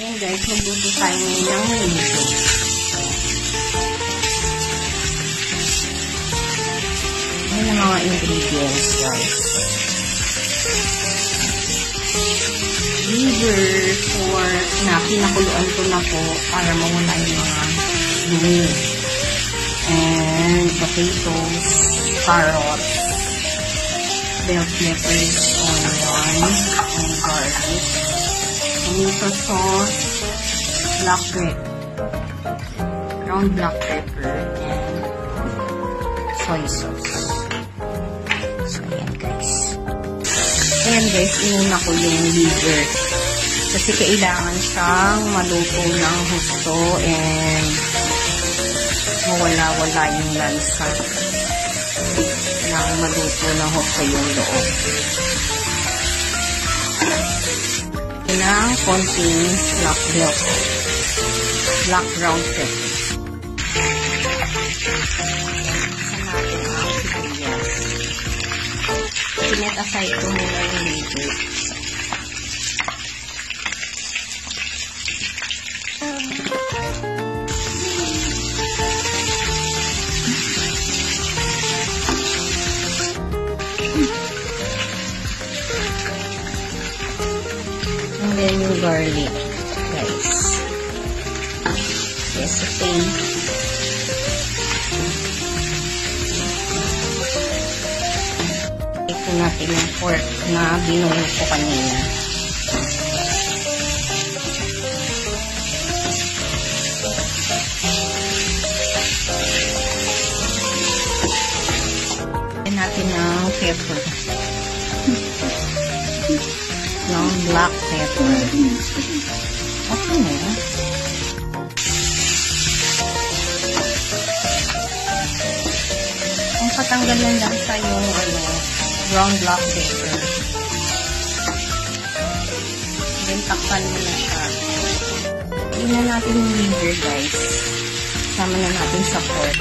Ayan guys, magluto tayo ngayon ng liver. Ayan ang mga ingredients guys. Liver, pork na pinakuluan ko na po para mawala yung mga dumi. And potatoes, carrots, bell peppers, onion, and garlic. Tomato sauce, black pepper, ground black pepper, and soy sauce. So, ayan guys. Ayan guys, inuna ko yung liver. Kasi kailangan siyang maluto ng husto and mawala-wala yung lansa. Kailangan maluto ng husto yung loob. Ng konting black ground pepper. Saan natin ang sibuyas. Sinet aside ko muna yung liver. And then yung garlic, guys. Yes, okay. Ito natin yung pork na binuo ko kanina. Ito natin ng pepper. Ng black pepper. Okay na yun. Ang patanggalan lang sa yung brown black pepper. Then takpan mo na siya. Tingnan natin yung liver guys. Sama na natin sa pork.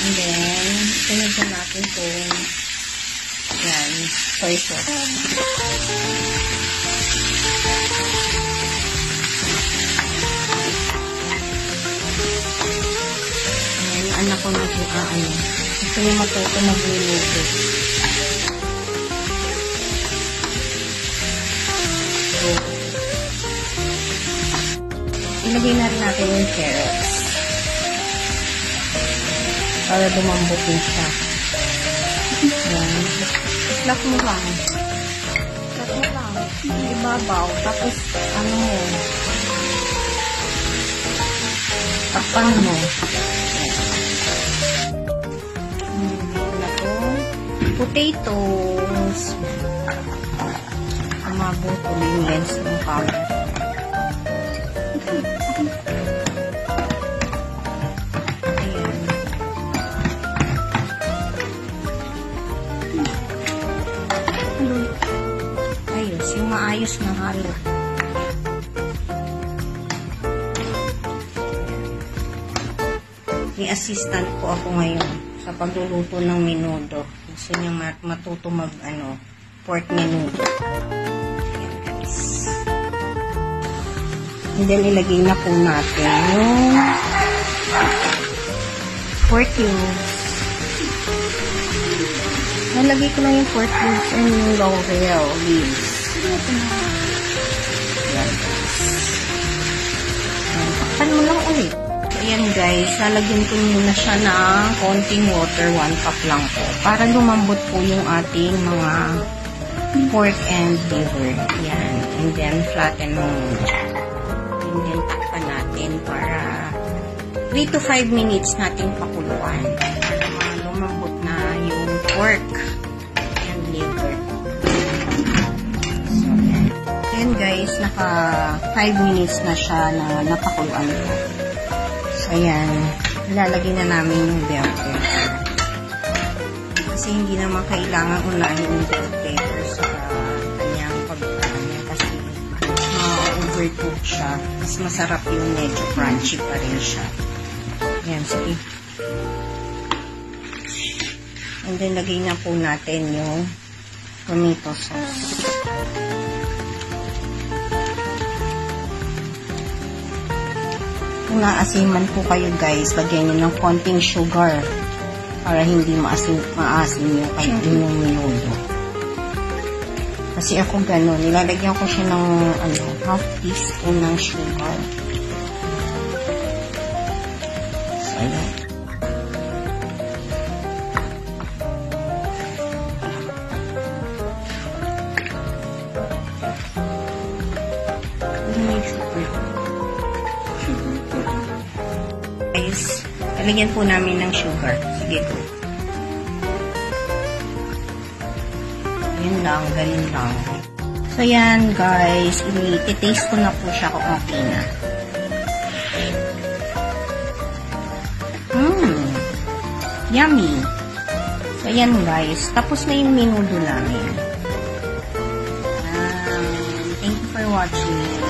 And then, sunod na natin itong yan, soy sauce. Ayan, anak ko na ito, gusto niya matuto magluluto. So, ilagay na rin natin yung carrots. Para dumambot din siya. Ayan. Islap mo lang. Islap mo lang. Ibabaw. Tapos, takpan mo. Wala to. Potatoes. Umabot yung lens ng color. Ayos, yung maayos na halo. May assistant po ako ngayon sa pagluluto ng menudo. Gusto niya matuto pork menudo. Ayan guys. And then ilagay na po natin yung pork cubes. Nalagay ko lang yung pork cubes and yung laurel leaves. Ayan guys. Takpan mo lang ulit. Ayan guys, lalagyan ko muna siya ng konting water, 1 cup lang po. Para lumambot po yung ating mga pork and liver. Ayan. And then flatten mo muna. And then takpan natin para 3 to 5 minutes natin pakuluan. Para lumambot na yung pork and liver. So, ayan guys, naka 5 minutes na siya na napakuluan ko. So, ayan, ilalagay na namin yung bell pepper. Kasi hindi naman kailangan unahin yung bell pepper sa kanyang pagkakanya kasi ma-overcook siya. Mas masarap yung medyo crunchy pa rin siya. Ayan, sige. And then, lagay na po natin yung tomato sauce. Kung naasiman po kayo guys, lagyan nyo ng konting sugar para hindi maasim yung menudo. Kasi ako gano'n, nilalagyan ko siya ng half teaspoon ng sugar. So, ayan. Guys, talagyan po namin ng sugar. Sige po. Yun lang, galing lang. So, yan guys. I-taste ko na po siya kung okay na. Yummy. So, yan guys. Tapos na yung menudo namin. Thank you for watching.